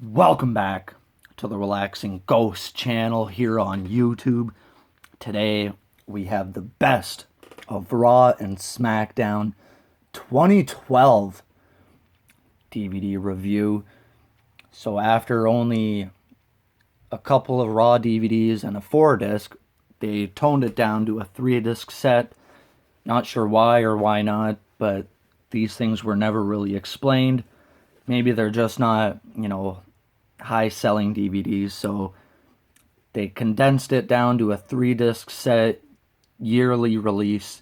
Welcome back to the Relaxing Ghost channel here on YouTube. Today we have the best of Raw and Smackdown 2012 DVD review. So after only a couple of Raw DVDs and a 4-disc, they toned it down to a 3-disc set. Not sure why or why not, but these things were never really explained. Maybe they're just not, high-selling DVDs, so they condensed it down to a 3-disc set, yearly release.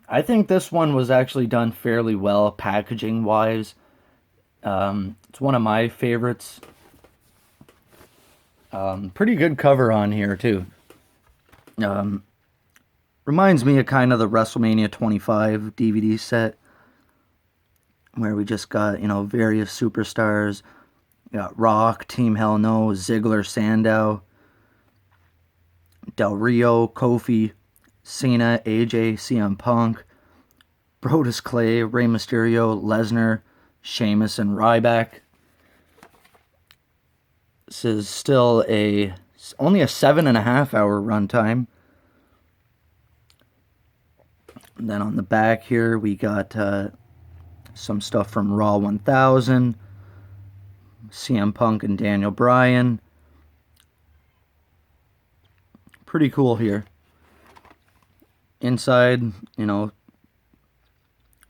I think this one was actually done fairly well, packaging-wise. It's one of my favorites. Pretty good cover on here, too. Reminds me of kind of the WrestleMania 25 DVD set, where we just got, various superstars. We got Rock, Team Hell No, Ziggler, Sandow, Del Rio, Kofi, Cena, AJ, CM Punk, Brodus Clay, Rey Mysterio, Lesnar, Sheamus, and Ryback. This is still only a 7.5-hour runtime. And then on the back here, we got some stuff from Raw 1000, CM Punk and Daniel Bryan. Pretty cool here. Inside, more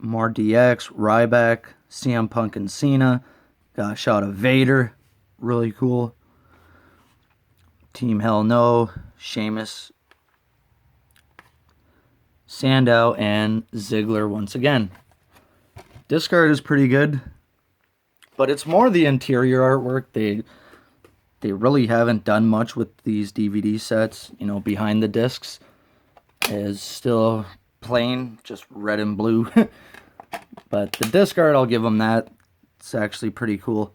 DX, Ryback, CM Punk and Cena. Got a shot of Vader. Really cool. Team Hell No, Sheamus, Sandow, and Ziggler once again. Disc art is pretty good, but it's more the interior artwork. They really haven't done much with these DVD sets. Behind the discs is still plain, just red and blue. But the disc art, I'll give them that. It's actually pretty cool.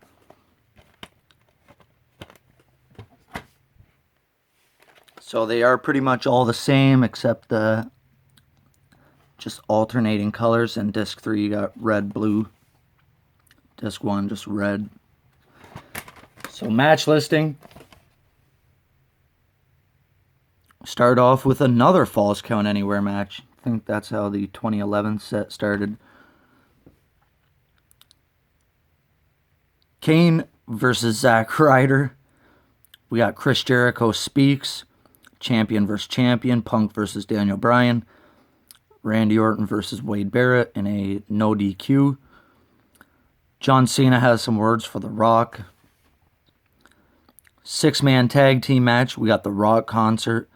So they are pretty much all the same, except just alternating colors. And disc 3, you got red, blue. Disc 1, just red. So match listing. Start off with another Falls Count Anywhere match. I think that's how the 2011 set started. Kane versus Zack Ryder. We got Chris Jericho Speaks. Champion versus Champion. Punk versus Daniel Bryan. Randy Orton versus Wade Barrett in a no DQ. John Cena has some words for The Rock. 6-man tag team match. We got The Rock concert.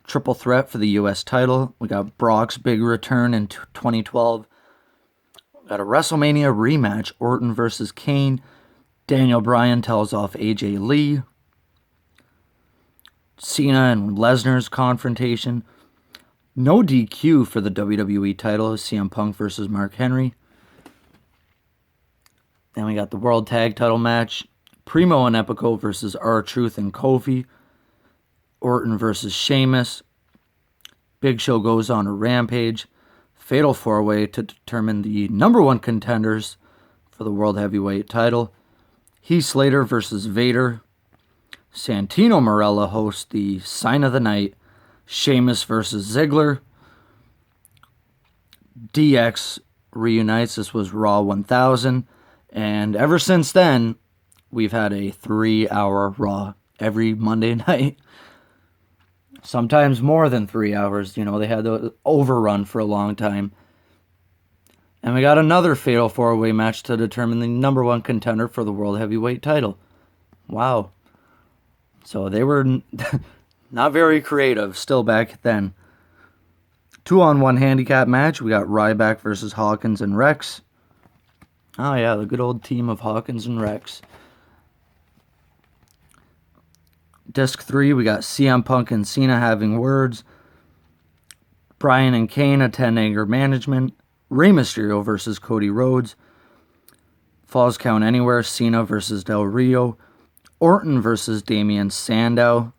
Triple threat for the U.S. title. We got Brock's big return in 2012. We got a WrestleMania rematch. Orton versus Kane. Daniel Bryan tells off AJ Lee. Cena and Lesnar's confrontation. No DQ for the WWE title. CM Punk versus Mark Henry. Then we got the World Tag Title match. Primo and Epico versus R-Truth and Kofi. Orton versus Sheamus. Big Show goes on a rampage. Fatal 4-way to determine the number 1 contenders for the World Heavyweight title. Heath Slater versus Vader. Santino Marella hosts the Sign of the Night. Sheamus versus Ziggler. DX reunites. This was Raw 1000. And ever since then, we've had a 3-hour Raw every Monday night. Sometimes more than 3 hours. They had the overrun for a long time. And we got another fatal 4-way match to determine the number 1 contender for the World Heavyweight title. Wow. So they were not very creative still back then. 2-on-1 handicap match. We got Ryback versus Hawkins and Rex. Oh yeah, the good old team of Hawkins and Rex. Disc 3, we got CM Punk and Cena having words. Bryan and Kane attend anger management. Rey Mysterio versus Cody Rhodes. Falls Count Anywhere, Cena versus Del Rio. Orton versus Damian Sandow.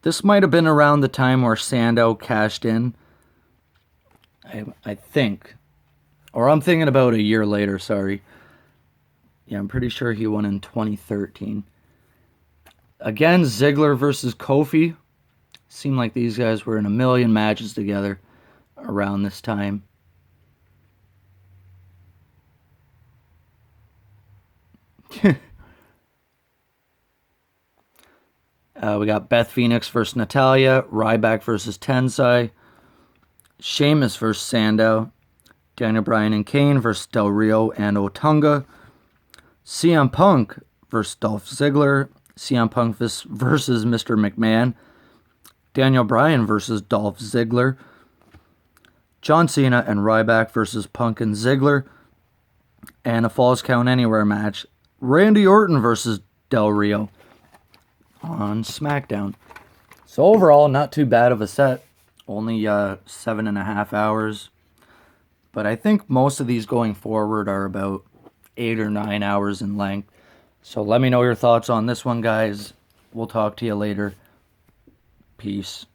This might have been around the time where Sandow cashed in. I think. Or I'm thinking about a year later, sorry. Yeah, I'm pretty sure he won in 2013. Again, Ziggler versus Kofi. Seemed like these guys were in a million matches together around this time. We got Beth Phoenix versus Natalia, Ryback versus Tensai, Sheamus versus Sandow, Daniel Bryan and Kane versus Del Rio and Otunga, CM Punk versus Dolph Ziggler, CM Punk versus Mr. McMahon, Daniel Bryan versus Dolph Ziggler, John Cena and Ryback versus Punk and Ziggler, and a Falls Count Anywhere match, Randy Orton versus Del Rio on SmackDown. So overall, not too bad of a set. Only 7.5 hours. But I think most of these going forward are about 8 or 9 hours in length. So let me know your thoughts on this one, guys. We'll talk to you later. Peace.